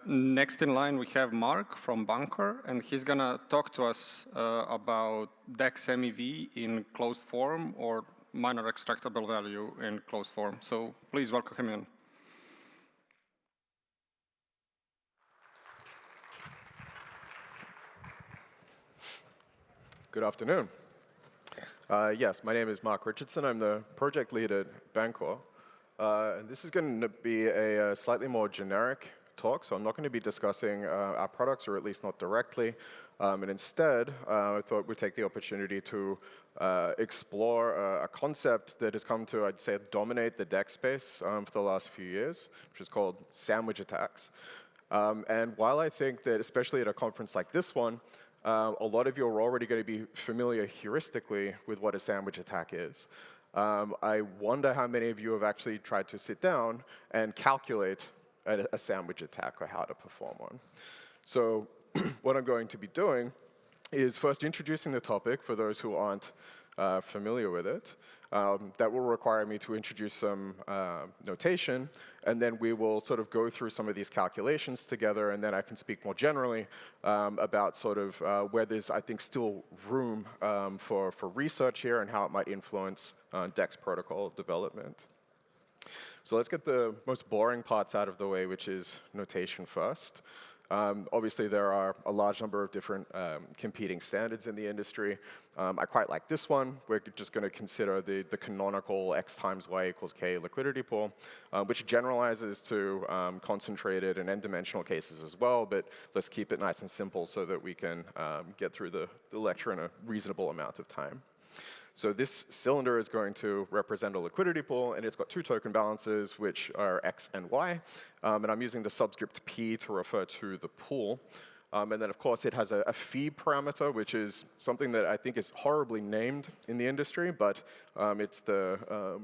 Next in line, we have Mark from Bancor, and he's going to talk to us about DEX MEV in closed form or minor extractable value in closed form. So please welcome him in. Good afternoon. Yes, my name is Mark Richardson. I'm the project lead at Bancor. And this is going to be a slightly more generic talk, so I'm not going to be discussing our products, or at least not directly. And instead, I thought we'd take the opportunity to explore a concept that has come to, I'd say, dominate the DEX space for the last few years, which is called sandwich attacks. And while I think that, especially at a conference like this one, a lot of you are already going to be familiar heuristically with what a sandwich attack is. I wonder how many of you have actually tried to sit down and calculate a sandwich attack or how to perform one. So what I'm going to be doing is first introducing the topic for those who aren't familiar with it. That will require me to introduce some notation, and then we will sort of go through some of these calculations together, and then I can speak more generally about sort of where there's, I think, still room for research here and how it might influence DEX protocol development. So let's get the most boring parts out of the way, which is notation first. Obviously, there are a large number of different competing standards in the industry. I quite like this one. We're just going to consider the canonical x times y equals k liquidity pool, which generalizes to concentrated and n-dimensional cases as well, but let's keep it nice and simple so that we can get through the lecture in a reasonable amount of time. So this cylinder is going to represent a liquidity pool, and it's got two token balances, which are x and y. And I'm using the subscript p to refer to the pool. And then, of course, it has a fee parameter, which is something that I think is horribly named in the industry, but it's the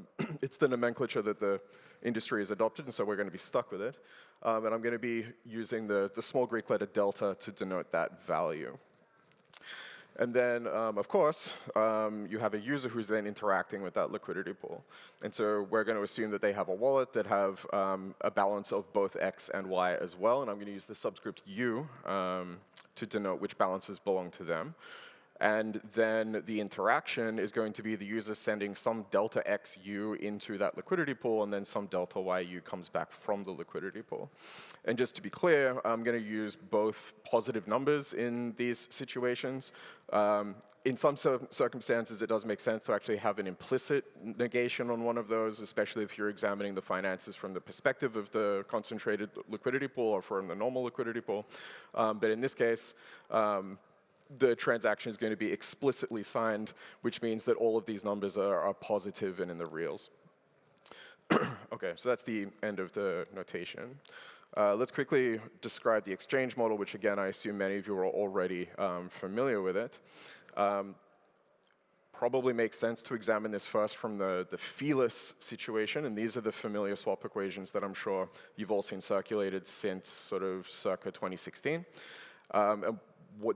nomenclature that the industry has adopted, and so we're going to be stuck with it. And I'm going to be using the small Greek letter delta to denote that value. And then, of course, you have a user who's then interacting with that liquidity pool. And so we're going to assume that they have a wallet that have a balance of both x and y as well. And I'm going to use the subscript u to denote which balances belong to them. And then the interaction is going to be the user sending some delta XU into that liquidity pool, and then some delta YU comes back from the liquidity pool. And just to be clear, I'm going to use both positive numbers in these situations. In some circumstances, it does make sense to actually have an implicit negation on one of those, especially if you're examining the finances from the perspective of the concentrated liquidity pool or from the normal liquidity pool. But in this case, the transaction is going to be explicitly signed, which means that all of these numbers are positive and in the reals. Okay, so that's the end of the notation. Let's quickly describe the exchange model, which again, I assume many of you are already familiar with it. Probably makes sense to examine this first from the feeless situation, and these are the familiar swap equations that I'm sure you've all seen circulated since sort of circa 2016.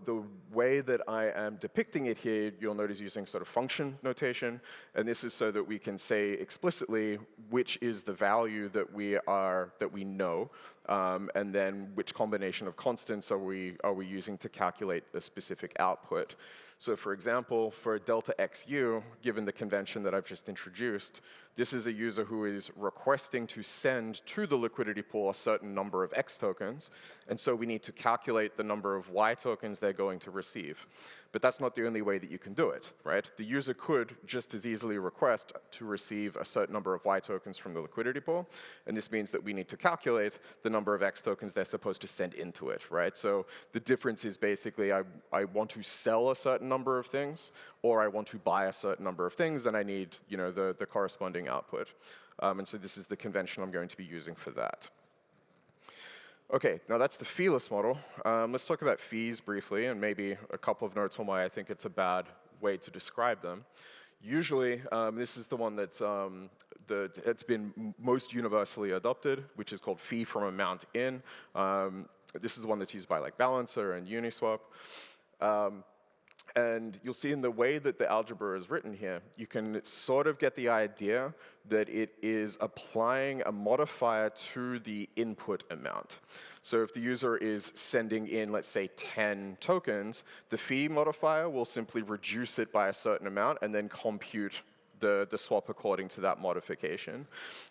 The way that I am depicting it here, you'll notice using sort of function notation, and this is so that we can say explicitly which is the value that we know, and then which combination of constants are we using to calculate a specific output. So for example, for delta XU, given the convention that I've just introduced, this is a user who is requesting to send to the liquidity pool a certain number of X tokens, and so we need to calculate the number of Y tokens they're going to receive. But that's not the only way that you can do it, right? The user could just as easily request to receive a certain number of Y tokens from the liquidity pool, and this means that we need to calculate the number of X tokens they're supposed to send into it, right? So the difference is basically I want to sell a certain number of things, or I want to buy a certain number of things, and I need, you know, the corresponding output. And so this is the convention I'm going to be using for that. Okay, now that's the feeless model. Let's talk about fees briefly, and maybe a couple of notes on why I think it's a bad way to describe them. Usually, this is the one that's it's been most universally adopted, which is called fee from amount in. This is the one that's used by like Balancer and Uniswap. And you'll see in the way that the algebra is written here, you can sort of get the idea that it is applying a modifier to the input amount. So if the user is sending in, let's say, 10 tokens, the fee modifier will simply reduce it by a certain amount and then compute the swap according to that modification.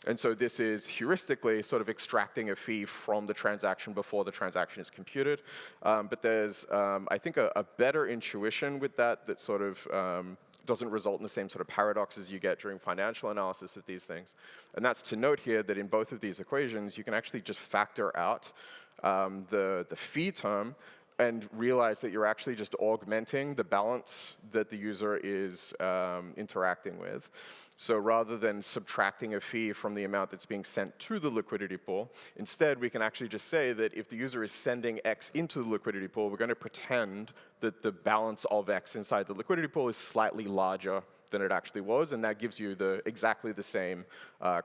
And so this is heuristically sort of extracting a fee from the transaction before the transaction is computed. But there's, I think, a better intuition with that sort of doesn't result in the same sort of paradoxes you get during financial analysis of these things. And that's to note here that in both of these equations, you can actually just factor out the fee term and realize that you're actually just augmenting the balance that the user is interacting with. So rather than subtracting a fee from the amount that's being sent to the liquidity pool, instead we can actually just say that if the user is sending X into the liquidity pool, we're going to pretend that the balance of X inside the liquidity pool is slightly larger than it actually was, and that gives you exactly the same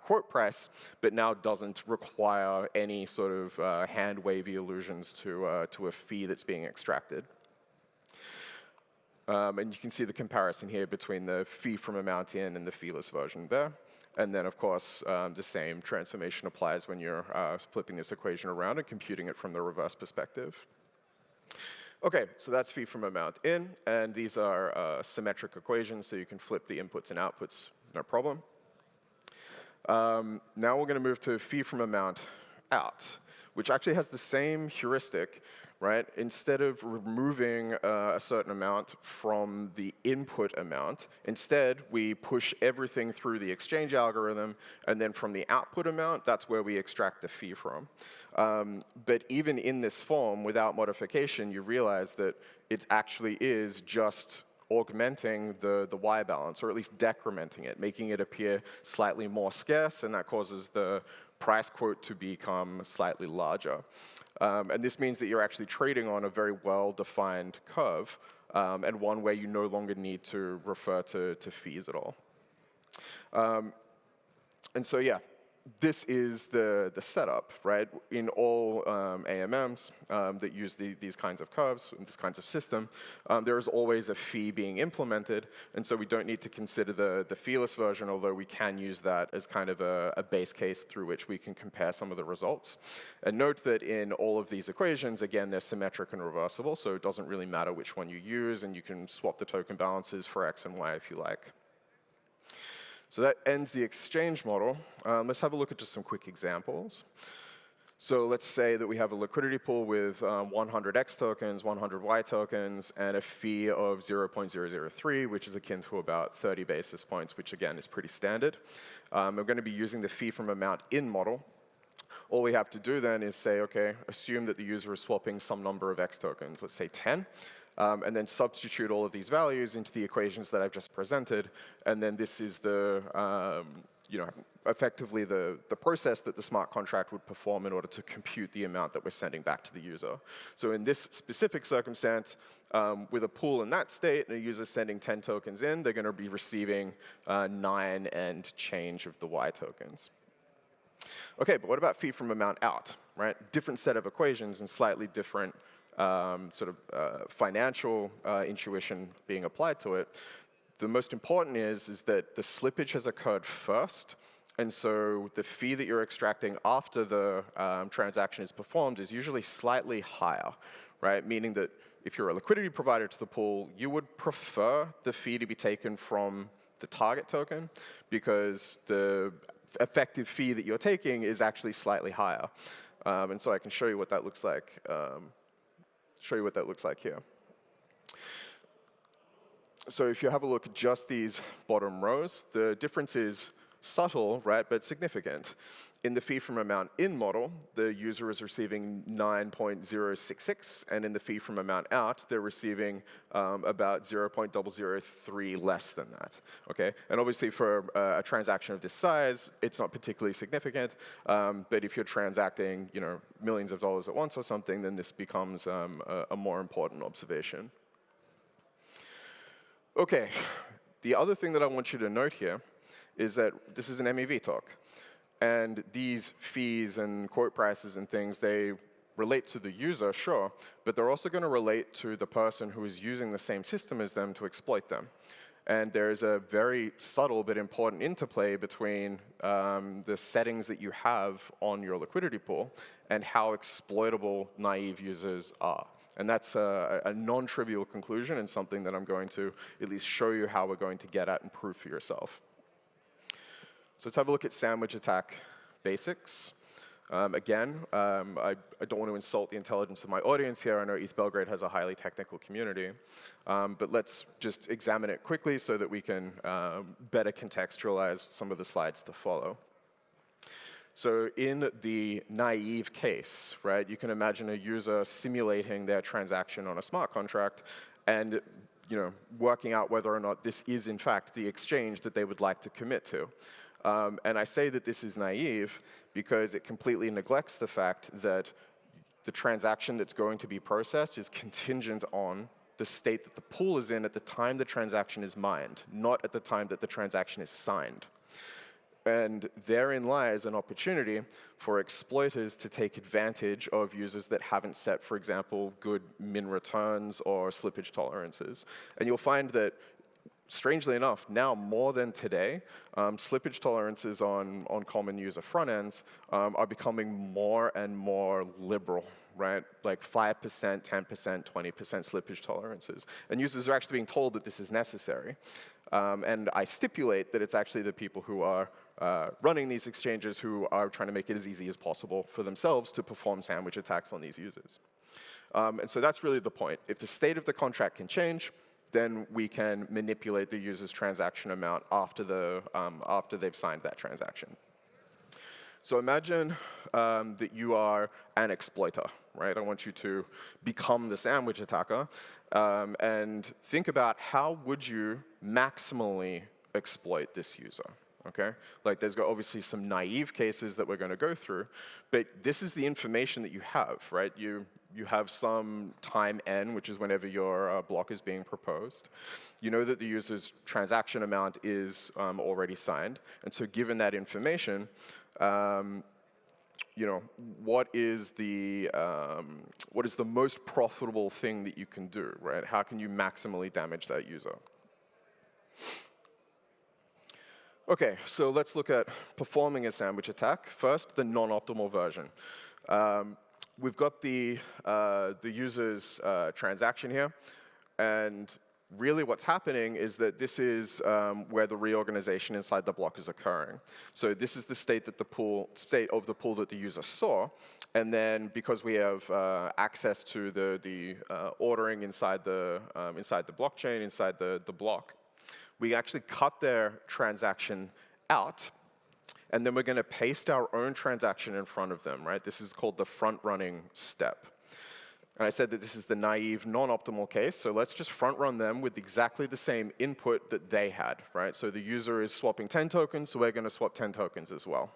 quote price, but now doesn't require any sort of hand-wavy allusions to a fee that's being extracted. And you can see the comparison here between the fee from amount in and the feeless version there. And then, of course, the same transformation applies when you're flipping this equation around and computing it from the reverse perspective. Okay, so that's fee from amount in, and these are symmetric equations, so you can flip the inputs and outputs, no problem. Now we're going to move to fee from amount out, which actually has the same heuristic, right? Instead of removing a certain amount from the input amount, instead we push everything through the exchange algorithm, and then from the output amount, that's where we extract the fee from. But even in this form, without modification, you realize that it actually is just augmenting the Y balance, or at least decrementing it, making it appear slightly more scarce, and that causes the price quote to become slightly larger. And this means that you're actually trading on a very well-defined curve, and one where you no longer need to refer to fees at all. And so, yeah, this is the setup, right? In all AMMs that use these kinds of curves, and this kinds of system, there is always a fee being implemented, and so we don't need to consider the feeless version, although we can use that as kind of a base case through which we can compare some of the results. And note that in all of these equations, again, they're symmetric and reversible, so it doesn't really matter which one you use, and you can swap the token balances for X and Y if you like. So that ends the exchange model. Let's have a look at just some quick examples. So let's say that we have a liquidity pool with 100 X tokens, 100 Y tokens, and a fee of 0.003, which is akin to about 30 basis points, which again is pretty standard. We're going to be using the fee from amount in model. All we have to do then is say, okay, assume that the user is swapping some number of X tokens, let's say 10. And then substitute all of these values into the equations that I've just presented, and then this is the, effectively the process that the smart contract would perform in order to compute the amount that we're sending back to the user. So in this specific circumstance, with a pool in that state, and a user sending 10 tokens in, they're going to be receiving 9 and change of the Y tokens. Okay, but what about fee from amount out, right? Different set of equations and slightly different financial intuition being applied to it. The most important is that the slippage has occurred first, and so the fee that you're extracting after the transaction is performed is usually slightly higher, right? Meaning that if you're a liquidity provider to the pool, you would prefer the fee to be taken from the target token because the effective fee that you're taking is actually slightly higher. And so I can show you what that looks like. Here. So if you have a look at just these bottom rows, the difference is subtle, right, but significant. In the fee from amount in model, the user is receiving 9.066, and in the fee from amount out, they're receiving about 0.003 less than that, okay? And obviously for a transaction of this size, it's not particularly significant, but if you're transacting, millions of dollars at once or something, then this becomes a more important observation. Okay, the other thing that I want you to note here is that this is an MEV talk. And these fees and quote prices and things, they relate to the user, sure, but they're also going to relate to the person who is using the same system as them to exploit them. And there's a very subtle but important interplay between the settings that you have on your liquidity pool and how exploitable naive users are. And that's a non-trivial conclusion and something that I'm going to at least show you how we're going to get at and prove for yourself. So let's have a look at sandwich attack basics. Again, I don't want to insult the intelligence of my audience here. I know ETH Belgrade has a highly technical community. But let's just examine it quickly so that we can better contextualize some of the slides to follow. So in the naive case, right, you can imagine a user simulating their transaction on a smart contract and working out whether or not this is, in fact, the exchange that they would like to commit to. And I say that this is naive because it completely neglects the fact that the transaction that's going to be processed is contingent on the state that the pool is in at the time the transaction is mined, not at the time that the transaction is signed. And therein lies an opportunity for exploiters to take advantage of users that haven't set, for example, good min returns or slippage tolerances. And you'll find that, strangely enough, now more than today, slippage tolerances on common user front ends are becoming more and more liberal, right? Like 5%, 10%, 20% slippage tolerances. And users are actually being told that this is necessary. And I stipulate that it's actually the people who are running these exchanges who are trying to make it as easy as possible for themselves to perform sandwich attacks on these users. And so that's really the point. If the state of the contract can change, then we can manipulate the user's transaction amount after they've signed that transaction. So imagine that you are an exploiter, right? I want you to become the sandwich attacker and think about how would you maximally exploit this user, okay? Like there's obviously some naive cases that we're going to go through, but this is the information that you have, right? You have some time n, which is whenever your block is being proposed. You know that the user's transaction amount is already signed, and so given that information, what is the most profitable thing that you can do, right? How can you maximally damage that user? Okay, so let's look at performing a sandwich attack. First, the non-optimal version. We've got the user's transaction here, and really what's happening is that this is where the reorganization inside the block is occurring. So this is the state of the pool that the user saw, and then because we have access to the ordering inside the blockchain, inside the block, we actually cut their transaction out, and then we're going to paste our own transaction in front of them, right? This is called the front-running step. And I said that this is the naive, non-optimal case, so let's just front-run them with exactly the same input that they had, right? So the user is swapping 10 tokens, so we're going to swap 10 tokens as well.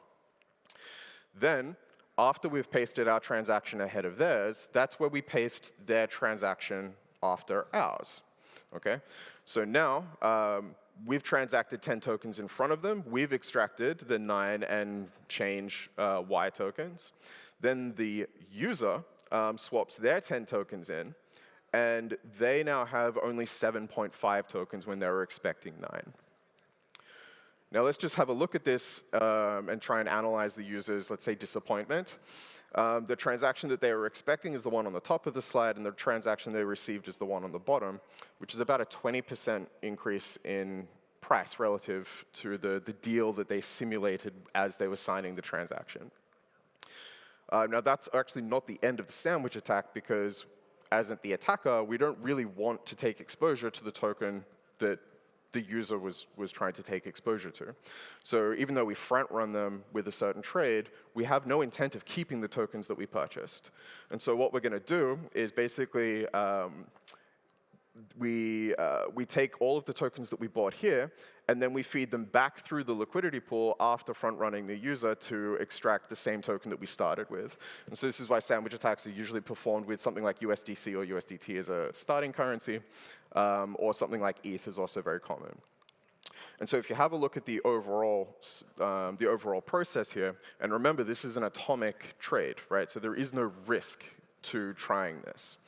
Then, after we've pasted our transaction ahead of theirs, that's where we paste their transaction after ours, okay? So now, we've transacted 10 tokens in front of them. We've extracted the 9 and change Y tokens. Then the user swaps their 10 tokens in, and they now have only 7.5 tokens when they were expecting 9. Now let's just have a look at this and try and analyze the user's, let's say, disappointment. The transaction that they were expecting is the one on the top of the slide, and the transaction they received is the one on the bottom, which is about a 20% increase in price relative to the deal that they simulated as they were signing the transaction. Now that's actually not the end of the sandwich attack, because as the attacker, we don't really want to take exposure to the token that the user was trying to take exposure to. So even though we front run them with a certain trade, we have no intent of keeping the tokens that we purchased. And so what we're going to do is basically we take all of the tokens that we bought here, and then we feed them back through the liquidity pool after front-running the user to extract the same token that we started with. And so this is why sandwich attacks are usually performed with something like USDC or USDT as a starting currency, or something like ETH is also very common. And so if you have a look at the overall process here, and remember, this is an atomic trade, right? So there is no risk to trying this.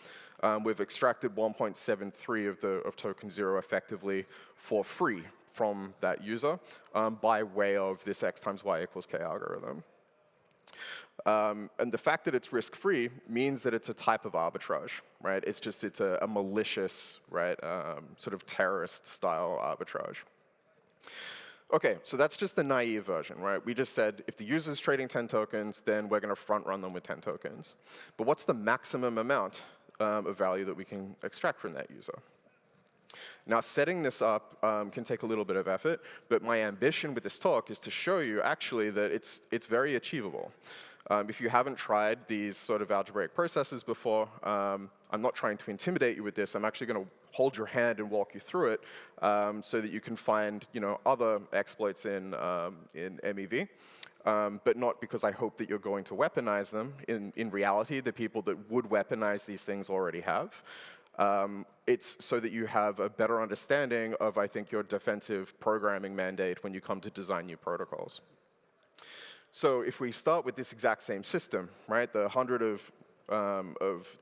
We've extracted 1.73 of token 0 effectively for free from that user by way of this x times y equals k algorithm. And the fact that it's risk-free means that it's a type of arbitrage, right? It's a malicious, right, sort of terrorist-style arbitrage. Okay, so that's just the naive version, right? We just said if the user's trading 10 tokens, then we're going to front-run them with 10 tokens. But what's the maximum amount of value that we can extract from that user? Now, setting this up can take a little bit of effort, but my ambition with this talk is to show you actually that it's very achievable. If you haven't tried these sort of algebraic processes before, I'm not trying to intimidate you with this. I'm actually going to hold your hand and walk you through it so that you can find other exploits in MEV. But not because I hope that you're going to weaponize them. In reality, the people that would weaponize these things already have. It's so that you have a better understanding of, I think, your defensive programming mandate when you come to design new protocols. So if we start with this exact same system, right, the 100 of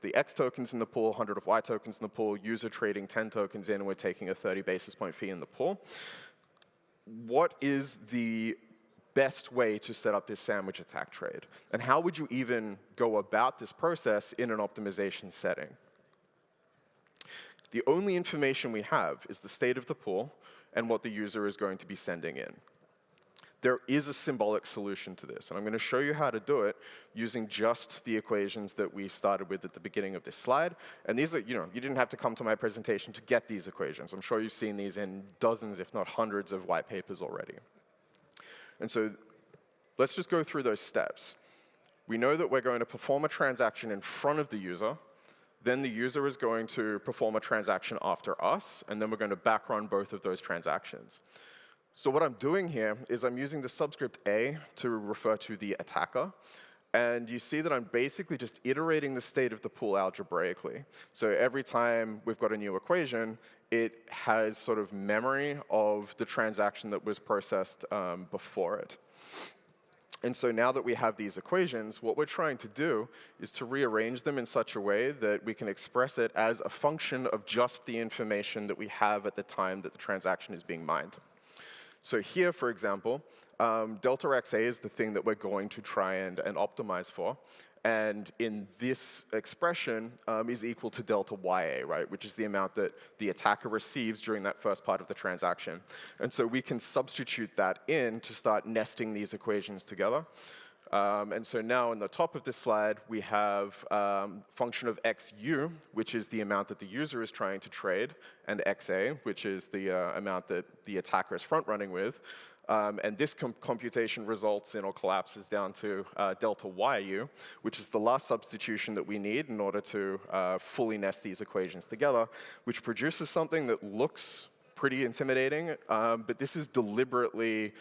the X tokens in the pool, 100 of Y tokens in the pool, user trading 10 tokens in, and we're taking a 30 basis point fee in the pool. What is the best way to set up this sandwich attack trade? And how would you even go about this process in an optimization setting? The only information we have is the state of the pool and what the user is going to be sending in. There is a symbolic solution to this, and I'm going to show you how to do it using just the equations that we started with at the beginning of this slide. And these are, you didn't have to come to my presentation to get these equations. I'm sure you've seen these in dozens, if not hundreds, of white papers already. And so let's just go through those steps. We know that we're going to perform a transaction in front of the user. Then the user is going to perform a transaction after us, and then we're going to backrun both of those transactions. So what I'm doing here is I'm using the subscript A to refer to the attacker. And you see that I'm basically just iterating the state of the pool algebraically. So every time we've got a new equation, it has sort of memory of the transaction that was processed before it. And so now that we have these equations, what we're trying to do is to rearrange them in such a way that we can express it as a function of just the information that we have at the time that the transaction is being mined. So here, for example, delta XA is the thing that we're going to try and optimize for. And in this expression is equal to delta YA, right, which is the amount that the attacker receives during that first part of the transaction. And so we can substitute that in to start nesting these equations together. And so now in the top of this slide, we have function of XU, which is the amount that the user is trying to trade, and XA, which is the amount that the attacker is front-running with. And this computation results in or collapses down to delta YU, which is the last substitution that we need in order to fully nest these equations together, which produces something that looks pretty intimidating, but this is deliberately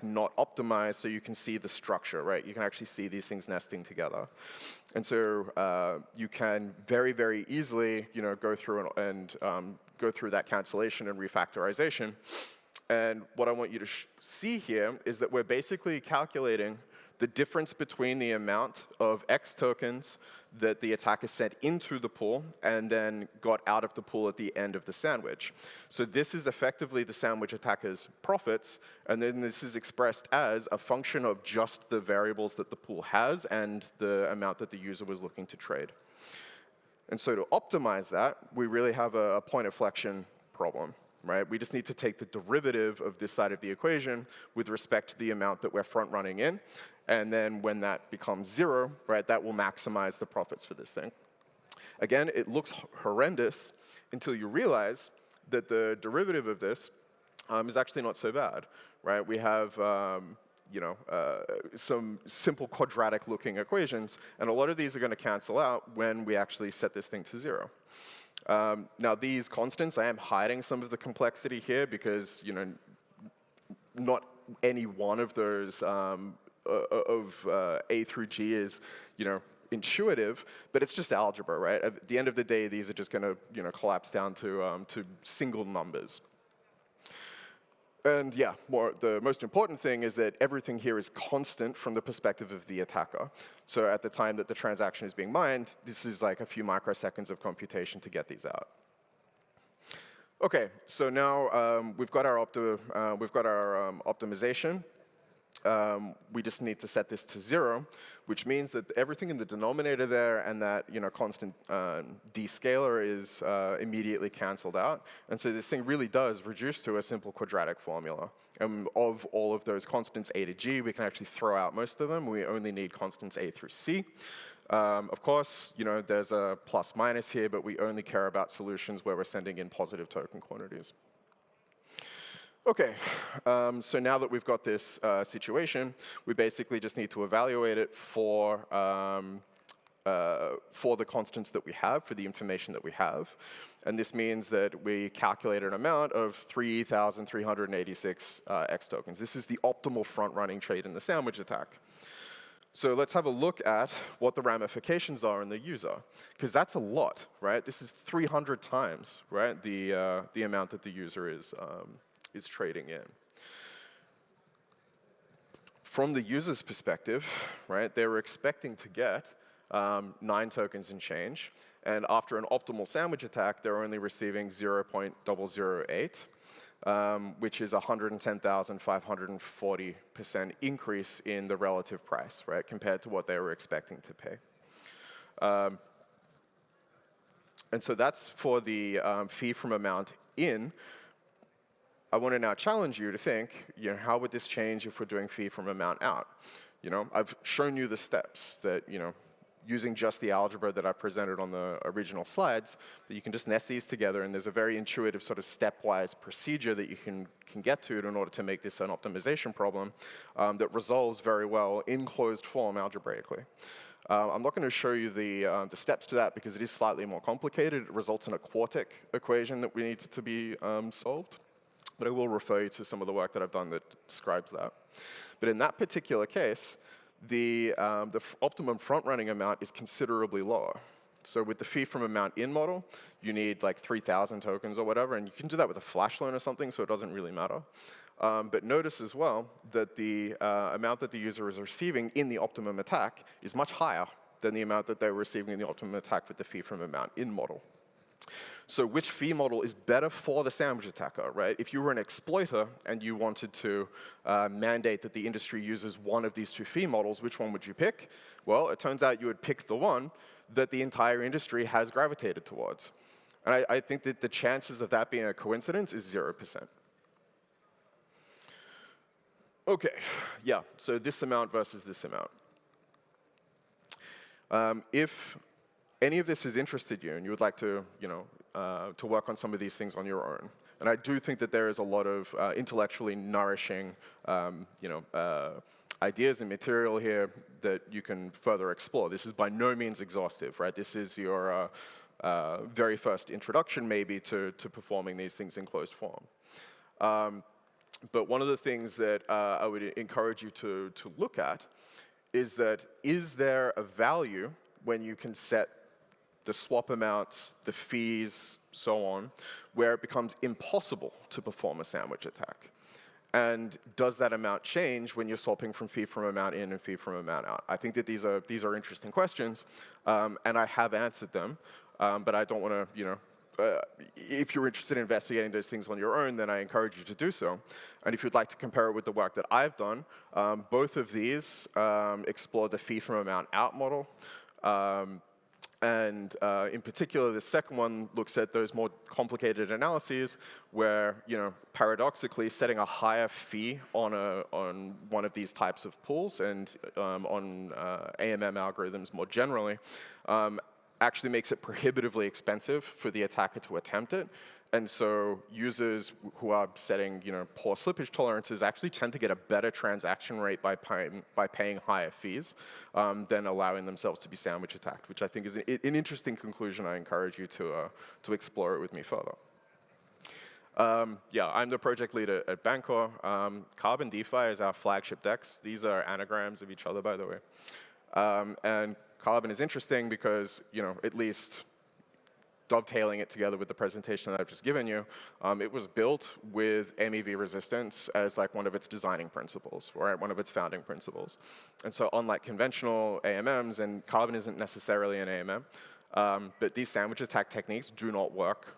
not optimized so you can see the structure, right? You can actually see these things nesting together. And so you can very, very easily go through and go through that cancellation and refactorization. And what I want you to see here is that we're basically calculating the difference between the amount of X tokens that the attacker sent into the pool and then got out of the pool at the end of the sandwich. So this is effectively the sandwich attacker's profits, and then this is expressed as a function of just the variables that the pool has and the amount that the user was looking to trade. And so to optimize that, we really have a point inflection problem. Right? We just need to take the derivative of this side of the equation with respect to the amount that we're front running in. And then when that becomes 0, right, that will maximize the profits for this thing. Again, it looks horrendous until you realize that the derivative of this is actually not so bad. Right? We have some simple quadratic looking equations, and a lot of these are going to cancel out when we actually set this thing to 0. Now these constants, I am hiding some of the complexity here because not any one of those of A through G is intuitive, but it's just algebra, right? At the end of the day, these are just going to collapse down to single numbers. And yeah, the most important thing is that everything here is constant from the perspective of the attacker. So at the time that the transaction is being mined, this is like a few microseconds of computation to get these out. Okay, so now we've got our optimization. We just need to set this to 0, which means that everything in the denominator there and that constant descaler is immediately canceled out. And so this thing really does reduce to a simple quadratic formula. And of all of those constants a to g, we can actually throw out most of them. We only need constants a through c. Of course, there's a plus minus here, but we only care about solutions where we're sending in positive token quantities. Okay, so now that we've got this situation, we basically just need to evaluate it for the constants that we have, for the information that we have. And this means that we calculate an amount of 3,386 X tokens. This is the optimal front-running trade in the sandwich attack. So let's have a look at what the ramifications are in the user, because that's a lot, right? This is 300 times, right, the amount that the user is trading in. From the user's perspective, right, they were expecting to get 9 tokens and change, and after an optimal sandwich attack, they're only receiving 0.008. Which is 110,540% increase in the relative price, right, compared to what they were expecting to pay. And so that's for the fee from amount in. I want to now challenge you to think, how would this change if we're doing fee from amount out? I've shown you the steps that, using just the algebra that I presented on the original slides, that you can just nest these together, and there's a very intuitive sort of stepwise procedure that you can get to in order to make this an optimization problem that resolves very well in closed form algebraically. I'm not going to show you the steps to that because it is slightly more complicated. It results in a quartic equation that needs to be solved. But I will refer you to some of the work that I've done that describes that. But in that particular case, the optimum front-running amount is considerably lower. So with the fee from amount in model, you need like 3,000 tokens or whatever, and you can do that with a flash loan or something, so it doesn't really matter. But notice as well that the amount that the user is receiving in the optimum attack is much higher than the amount that they were receiving in the optimum attack with the fee from amount in model. So which fee model is better for the sandwich attacker, right? If you were an exploiter and you wanted to mandate that the industry uses one of these 2 fee models, which one would you pick? Well, it turns out you would pick the one that the entire industry has gravitated towards. And I think that the chances of that being a coincidence is 0%. Okay, yeah, so this amount versus this amount. If any of this has interested you and you would like to, to work on some of these things on your own, and I do think that there is a lot of intellectually nourishing, ideas and material here that you can further explore. This is by no means exhaustive, right? This is your very first introduction, maybe, to performing these things in closed form. But one of the things that I would encourage you to look at is there a value when you can set the swap amounts, the fees, so on, where it becomes impossible to perform a sandwich attack? And does that amount change when you're swapping from fee from amount in and fee from amount out? I think that these are interesting questions, and I have answered them, but I don't want to, if you're interested in investigating those things on your own, then I encourage you to do so. And if you'd like to compare it with the work that I've done, both of these explore the fee from amount out model. And in particular, the second one looks at those more complicated analyses where, paradoxically, setting a higher fee on one of these types of pools and on AMM algorithms more generally actually makes it prohibitively expensive for the attacker to attempt it. And so users who are setting, poor slippage tolerances actually tend to get a better transaction rate by paying higher fees than allowing themselves to be sandwich attacked, which I think is an interesting conclusion. I encourage you to explore it with me further. Yeah, I'm the project lead at Bancor. Carbon DeFi is our flagship DEX. These are anagrams of each other, by the way. And Carbon is interesting because, at least dovetailing it together with the presentation that I've just given you, it was built with MEV resistance as like one of its designing principles, right? One of its founding principles. And so unlike conventional AMMs, and carbon isn't necessarily an AMM, but these sandwich attack techniques do not work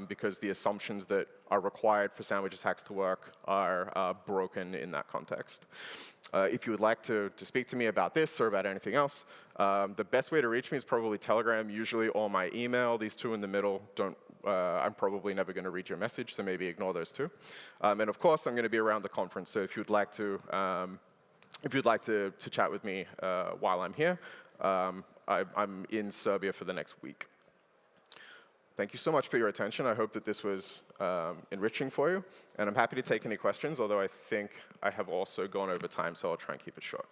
because the assumptions that are required for sandwich attacks to work are broken in that context. If you would like to speak to me about this or about anything else, the best way to reach me is probably Telegram, usually, or my email. These two in the middle I'm probably never going to read your message, so maybe ignore those two. And of course, I'm going to be around the conference, so if you'd like to chat with me while I'm here, I'm in Serbia for the next week. Thank you so much for your attention. I hope that this was enriching for you. And I'm happy to take any questions, although I think I have also gone over time, so I'll try and keep it short.